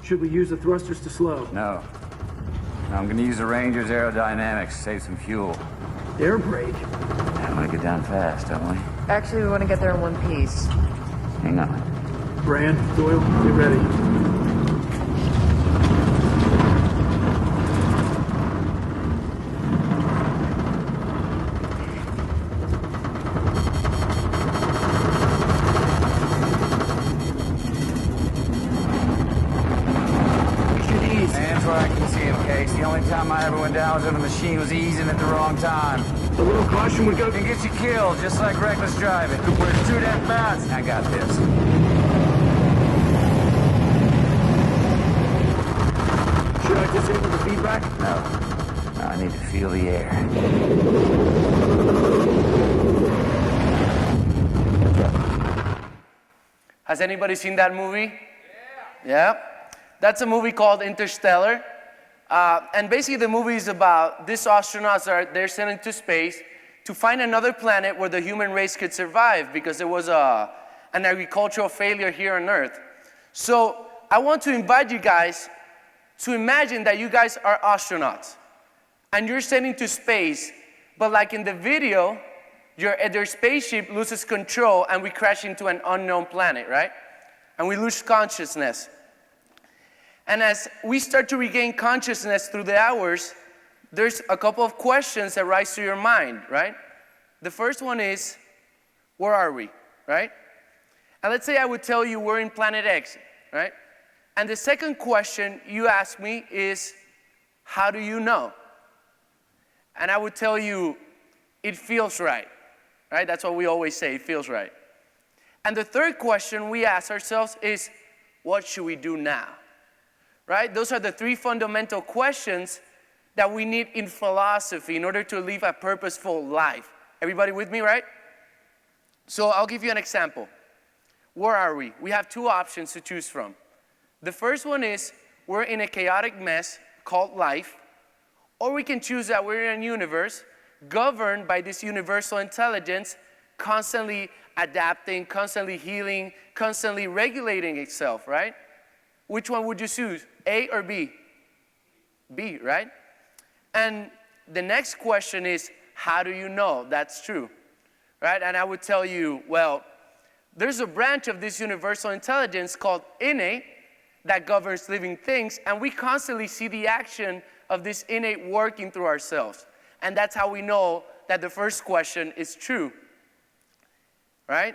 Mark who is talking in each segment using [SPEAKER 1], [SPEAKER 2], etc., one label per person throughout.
[SPEAKER 1] Should we use the thrusters to slow?
[SPEAKER 2] No. I'm gonna use the Ranger's aerodynamics, save some fuel.
[SPEAKER 1] Air brake?
[SPEAKER 2] I wanna get down fast, don't we?
[SPEAKER 3] Actually, we want to get there in one piece.
[SPEAKER 2] Hang on.
[SPEAKER 1] Brand, Doyle, get ready.
[SPEAKER 2] The only time I ever went down was when the machine was easing at the wrong time.
[SPEAKER 1] A little caution would go...
[SPEAKER 2] It gets you killed, just like reckless driving. We're too damn fast. I got this.
[SPEAKER 1] Should I disable the feedback?
[SPEAKER 2] No, I need to feel the air.
[SPEAKER 4] Has anybody seen that movie? Yeah. That's a movie called Interstellar. And basically the movie is about these astronauts they're sent into space to find another planet where the human race could survive because there was an agricultural failure here on Earth. So I want to invite you guys to imagine that you guys are astronauts and you're sent into space, but like in the video, their spaceship loses control and we crash into an unknown planet, right? And we lose consciousness. And as we start to regain consciousness through the hours, there's a couple of questions that rise to your mind, right? The first one is, where are we, right? And let's say I would tell you we're in planet X, right? And the second question you ask me is, how do you know? And I would tell you, it feels right, right? That's what we always say, it feels right. And the third question we ask ourselves is, what should we do now? Right? Those are the three fundamental questions that we need in philosophy in order to live a purposeful life. Everybody with me, right? So I'll give you an example. Where are we? We have two options to choose from. The first one is we're in a chaotic mess called life, or we can choose that we're in a universe governed by this universal intelligence, constantly adapting, constantly healing, constantly regulating itself, right? Which one would you choose, A or B? B, right? And the next question is, how do you know that's true, right? And I would tell you, well, there's a branch of this universal intelligence called innate that governs living things, and we constantly see the action of this innate working through ourselves. And that's how we know that the first question is true, right?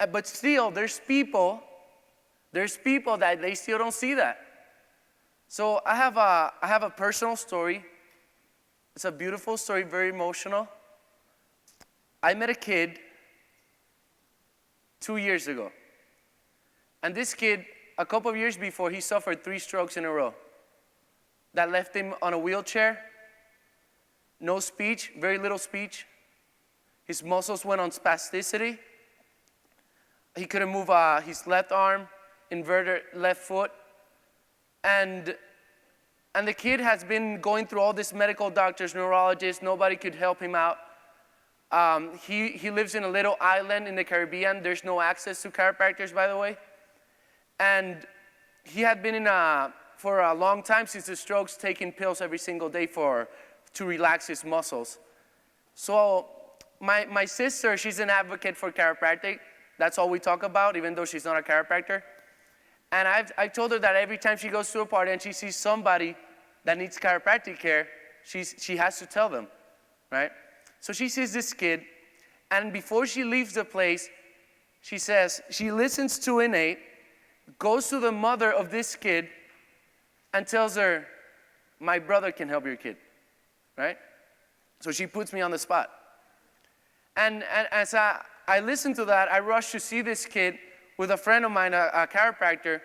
[SPEAKER 4] But still, there's people that they still don't see that. So I have a personal story. It's a beautiful story, very emotional. I met a kid 2 years ago. And this kid, a couple of years before, he suffered 3 strokes in a row. That left him on a wheelchair, no speech, very little speech. His muscles went on spasticity. He couldn't move his left arm, inverted left foot. And the kid has been going through all these medical doctors, neurologists, nobody could help him out. He lives in a little island in the Caribbean. There's no access to chiropractors, by the way. And he had been for a long time since the strokes, taking pills every single day to relax his muscles. So my sister, she's an advocate for chiropractic. That's all we talk about, even though she's not a chiropractor. And I've told her that every time she goes to a party and she sees somebody that needs chiropractic care, she has to tell them, right? So she sees this kid, and before she leaves the place, she says, she listens to Innate, goes to the mother of this kid, and tells her, my brother can help your kid, right? So she puts me on the spot. And as I listened to that, I rushed to see this kid with a friend of mine, a chiropractor,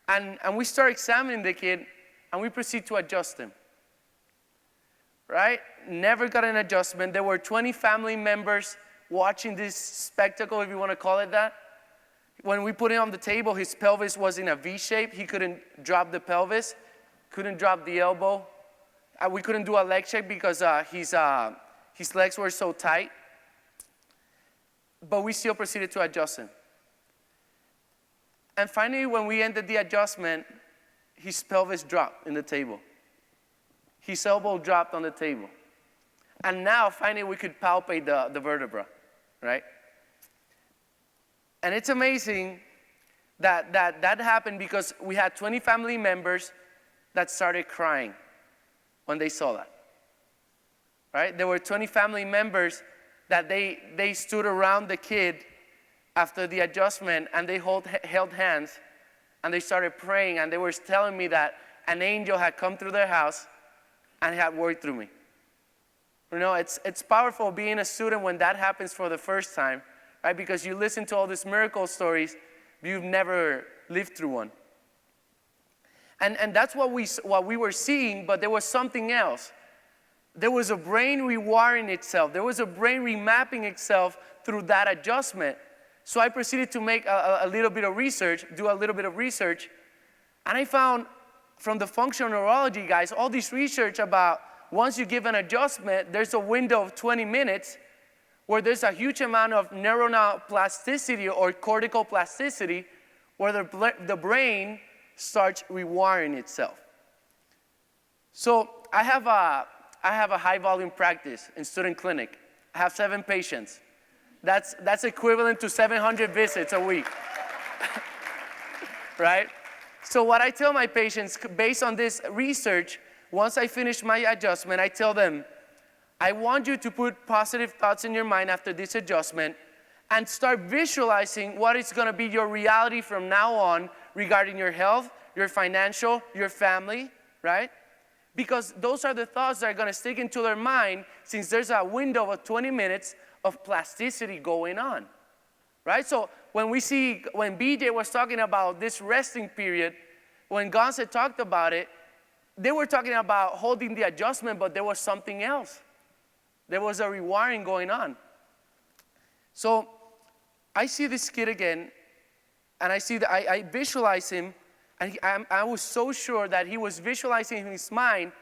[SPEAKER 4] and we start examining the kid, and we proceed to adjust him, right? Never got an adjustment. There were 20 family members watching this spectacle, if you want to call it that. When we put it on the table, his pelvis was in a V shape. He couldn't drop the pelvis, couldn't drop the elbow. We couldn't do a leg check because his legs were so tight. But we still proceeded to adjust him. And finally, when we ended the adjustment, his pelvis dropped in the table. His elbow dropped on the table. And now, finally, we could palpate the vertebra, right? And it's amazing that happened because we had 20 family members that started crying when they saw that, right? There were 20 family members that they stood around the kid after the adjustment, and they held hands, and they started praying, and they were telling me that an angel had come through their house and had worked through me. You know, it's powerful being a student when that happens for the first time, right? Because you listen to all these miracle stories, but you've never lived through one. And that's what we were seeing, but there was something else. There was a brain rewiring itself. There was a brain remapping itself through that adjustment. So I proceeded to make a little bit of research, do a little bit of research, and I found from the functional neurology guys, all this research about once you give an adjustment, there's a window of 20 minutes where there's a huge amount of neuronal plasticity or cortical plasticity where the brain starts rewiring itself. So I have a high volume practice in student clinic. I have 7 patients. That's equivalent to 700 visits a week, right? So what I tell my patients, based on this research, once I finish my adjustment, I tell them, I want you to put positive thoughts in your mind after this adjustment and start visualizing what is going to be your reality from now on regarding your health, your financial, your family, right? Because those are the thoughts that are going to stick into their mind since there's a window of 20 minutes of plasticity going on, right? So when BJ was talking about this resting period, when Gonz had talked about it, they were talking about holding the adjustment, but there was something else. There was a rewiring going on. So I see this kid again, and I visualize him, and I was so sure that he was visualizing in his mind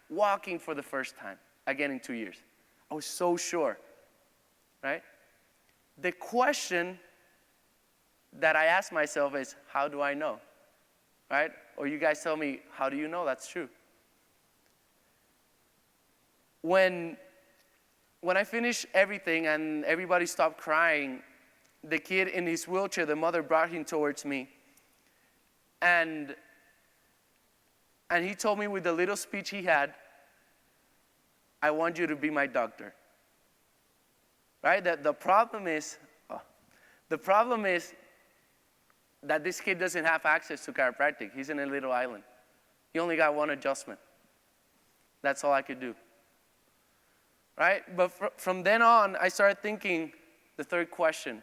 [SPEAKER 4] walking for the first time, again in 2 years. I was so sure, right? The question that I ask myself is, how do I know, right? Or you guys tell me, how do you know that's true? When I finished everything and everybody stopped crying, the kid in his wheelchair, the mother brought him towards me. And he told me with the little speech he had, I want you to be my doctor. Right? The problem is that this kid doesn't have access to chiropractic. He's in a little island. He only got 1 adjustment. That's all I could do. Right? But from then on, I started thinking the third question,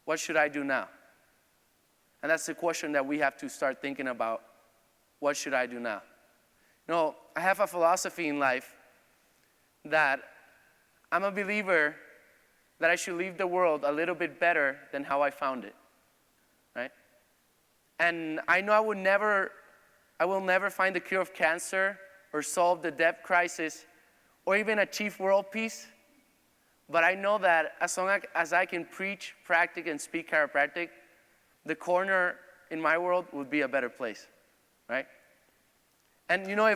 [SPEAKER 4] what should I do now? And that's the question that we have to start thinking about. What should I do now? You know, I have a philosophy in life that I'm a believer that I should leave the world a little bit better than how I found it. Right? And I know I will never find the cure of cancer or solve the debt crisis or even achieve world peace. But I know that as long as I can preach, practice, and speak chiropractic, the corner in my world would be a better place, right? And you know,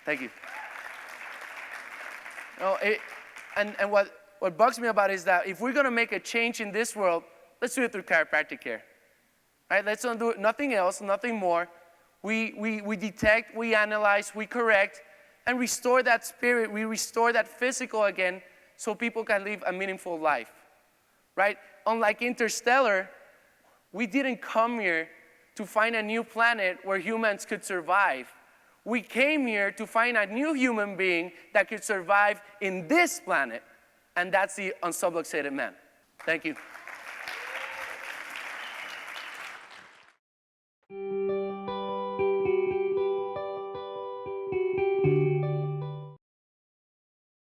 [SPEAKER 4] thank you. And what bugs me about it is that if we're going to make a change in this world, let's do it through chiropractic care, right? Let's not do it, nothing else, nothing more. We detect, we analyze, we correct, and restore that spirit. We restore that physical again so people can live a meaningful life, right? Unlike Interstellar, we didn't come here to find a new planet where humans could survive. We came here to find a new human being that could survive in this planet, and that's the unsubluxated man. Thank you.